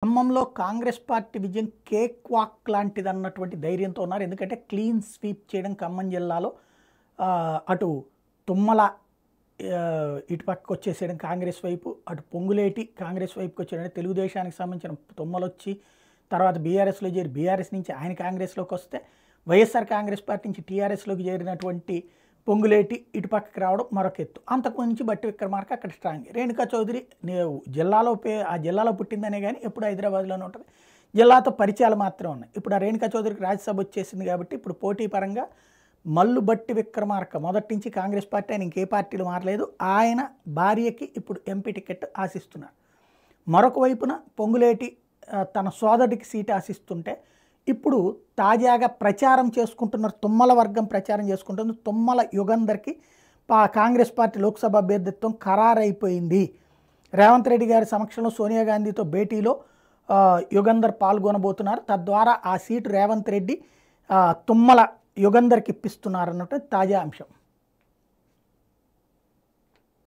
ఖమ్మంలో కాంగ్రెస్ పార్టీ విజయం cake walk లాంటిదన్నటువంటి ధైర్యంతో ఉన్నారు. ఎందుకంటే క్లీన్ స్వీప్ చేయడం ఖమ్మం జిల్లాలో అటు తుమ్మల ఇటు పక్కకు వచ్చేసేయడం కాంగ్రెస్ వైపు, అటు పొంగులేటి కాంగ్రెస్ వైపుకి వచ్చేయడం. తెలుగుదేశానికి సంబంధించిన తుమ్మలొచ్చి తర్వాత బీఆర్ఎస్లో చేరి బీఆర్ఎస్ నుంచి ఆయన కాంగ్రెస్లోకి వస్తే వైఎస్ఆర్ కాంగ్రెస్ పార్టీ నుంచి టీఆర్ఎస్లోకి చేరినటువంటి పొంగులేటి ఇటు పక్కకి రావడం మరొక ఎత్తు. అంతకు నుంచి బట్టి విక్రమార్క అక్కడ స్ట్రాంగ్. రేణుకా చౌదరి జిల్లాలో ఆ జిల్లాలో పుట్టిందనే కానీ ఎప్పుడు హైదరాబాద్లోనే ఉంటుంది. జిల్లాతో పరిచయాలు మాత్రమే ఉన్నాయి. ఇప్పుడు ఆ రేణుకా చౌదరికి రాజ్యసభ వచ్చేసింది కాబట్టి ఇప్పుడు పోటీ పరంగా మల్లు బట్టి విక్రమార్క మొదటి నుంచి కాంగ్రెస్ పార్టీ, ఆయన ఇంకే పార్టీలు మారలేదు. ఆయన భార్యకి ఇప్పుడు ఎంపీ టికెట్ ఆశిస్తున్నారు. మరొక వైపున పొంగులేటి తన సోదరుడికి సీటు ఆశిస్తుంటే ఇప్పుడు తాజాగా ప్రచారం చేసుకుంటున్నారు. తుమ్మల వర్గం ప్రచారం చేసుకుంటుంది. తుమ్మల యుగంధర్కి కాంగ్రెస్ పార్టీ లోక్సభ అభ్యర్థిత్వం ఖరారైపోయింది. రేవంత్ రెడ్డి గారి సమక్షంలో సోనియా గాంధీతో భేటీలో యుగంధర్ పాల్గొనబోతున్నారు. తద్వారా ఆ సీటు రేవంత్ రెడ్డి తుమ్మల యుగంధర్కి ఇప్పిస్తున్నారన్నట్టు తాజా అంశం.